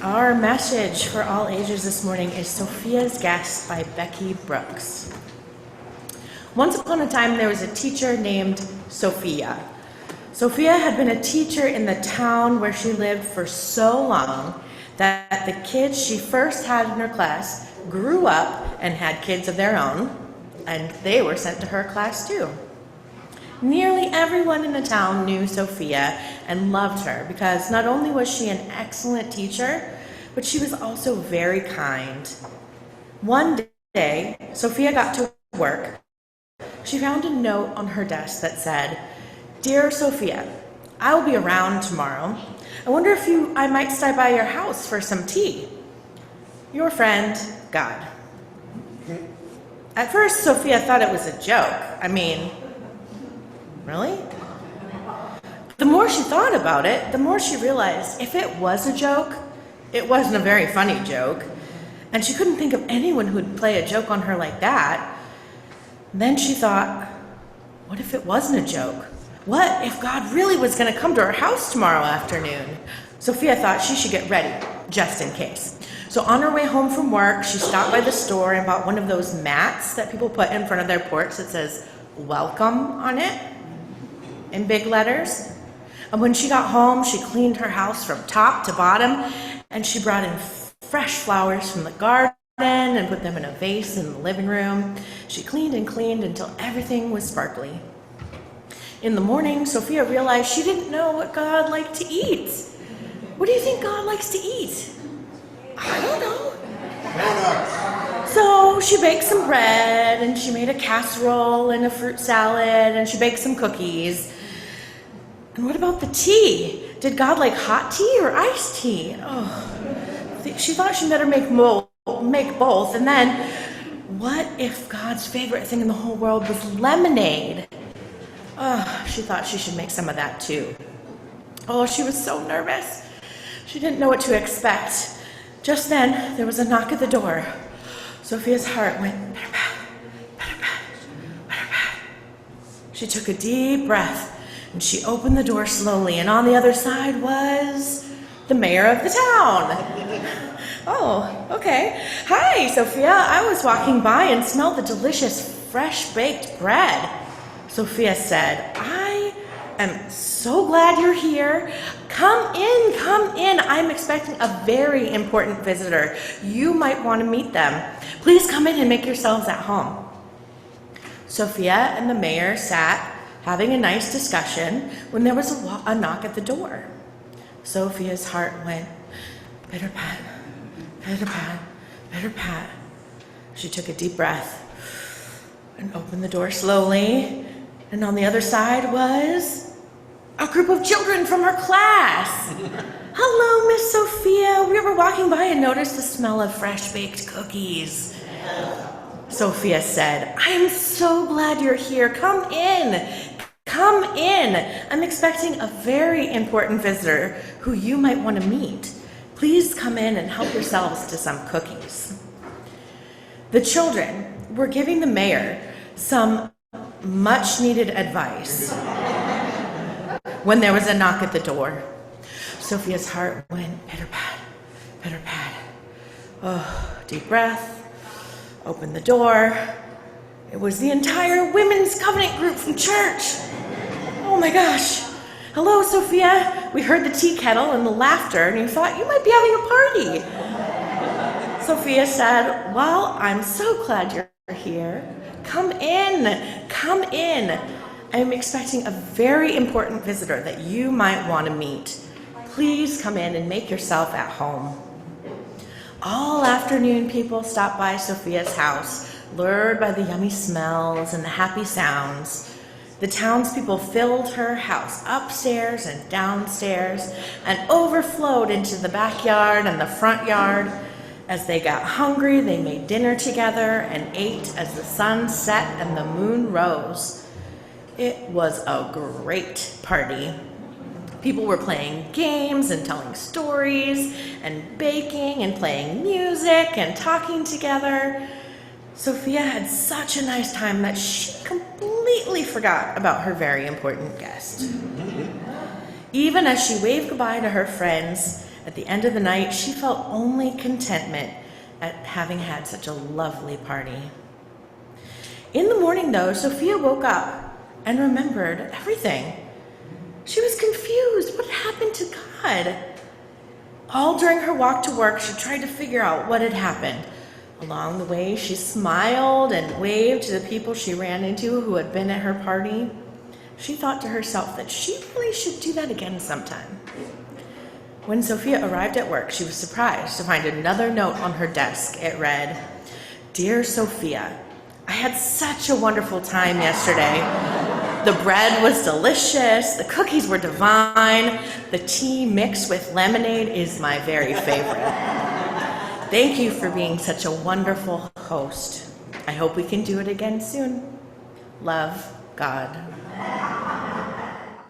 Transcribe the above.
Our message for all ages this morning is Sophia's Guest by Becky Brooks. Once upon a time, there was a teacher named Sophia. Sophia had been a teacher in the town where she lived for so long that the kids she first had in her class grew up and had kids of their own, and they were sent to her class too. Nearly everyone in the town knew Sophia and loved her because not only was she an excellent teacher, but she was also very kind. One day, Sophia got to work. She found a note on her desk that said, "Dear Sophia, I will be around tomorrow. I wonder if I might stop by your house for some tea. Your friend, God." At first, Sophia thought it was a joke. Really? The more she thought about it, the more she realized if it was a joke, it wasn't a very funny joke, and she couldn't think of anyone who'd play a joke on her like that. Then she thought, what if it wasn't a joke? What if God really was going to come to her house tomorrow afternoon? Sophia thought she should get ready, just in case. So on her way home from work, she stopped by the store and bought one of those mats that people put in front of their porch that says, "Welcome" on it, in big letters. And when she got home, she cleaned her house from top to bottom, and she brought in fresh flowers from the garden and put them in a vase in the living room. She cleaned and cleaned until everything was sparkly. In the morning, Sophia realized she didn't know what God liked to eat. What do you think God likes to eat? I don't know. So she baked some bread, and she made a casserole and a fruit salad, and she baked some cookies. And what about the tea? Did God like hot tea or iced tea? She thought she better make both. And then, what if God's favorite thing in the whole world was lemonade? She thought she should make some of that too. She was so nervous. She didn't know what to expect. Just then, there was a knock at the door. Sophia's heart went pitter-pat, pitter-pat, pitter-pat. She took a deep breath, and she opened the door slowly, and on the other side was the mayor of the town. "Oh, okay. Hi, Sophia. I was walking by and smelled the delicious fresh-baked bread." Sophia said, "I am so glad you're here. Come in, come in. I'm expecting a very important visitor. You might want to meet them. Please come in and make yourselves at home." Sophia and the mayor sat having a nice discussion when there was a knock at the door. Sophia's heart went pitter-pat, pitter-pat, pitter-pat. She took a deep breath and opened the door slowly, and on the other side was a group of children from her class. "Hello, Miss Sophia. We were walking by and noticed the smell of fresh-baked cookies." Sophia said, "I'm so glad you're here. Come in. Come in. I'm expecting a very important visitor who you might want to meet. Please come in and help yourselves to some cookies." The children were giving the mayor some much-needed advice when there was a knock at the door. Sophia's heart went pitter-pat, pitter-pat. Deep breath. Opened the door. It was the entire Women's Covenant group from church. "Oh my gosh. Hello, Sophia. We heard the tea kettle and the laughter, and we thought you might be having a party." Sophia said, "Well, I'm so glad you're here. Come in. Come in. I'm expecting a very important visitor that you might want to meet. Please come in and make yourself at home." All afternoon, people stopped by Sophia's house, lured by the yummy smells and the happy sounds. The townspeople filled her house upstairs and downstairs and overflowed into the backyard and the front yard. As they got hungry, they made dinner together and ate as the sun set and the moon rose. It was a great party. People were playing games and telling stories and baking and playing music and talking together. Sophia had such a nice time that she completely forgot about her very important guest. Even as she waved goodbye to her friends At the end of the night, she felt only contentment at having had such a lovely party. In the morning, though, Sophia woke up and remembered everything. She was confused. What happened to God? All during her walk to work, she tried to figure out what had happened. Along the way, she smiled and waved to the people she ran into who had been at her party. She thought to herself that she really should do that again sometime. When Sophia arrived at work, she was surprised to find another note on her desk. It read, "Dear Sophia, I had such a wonderful time yesterday. The bread was delicious, the cookies were divine, the tea mixed with lemonade is my very favorite. Thank you for being such a wonderful host. I hope we can do it again soon. Love, God."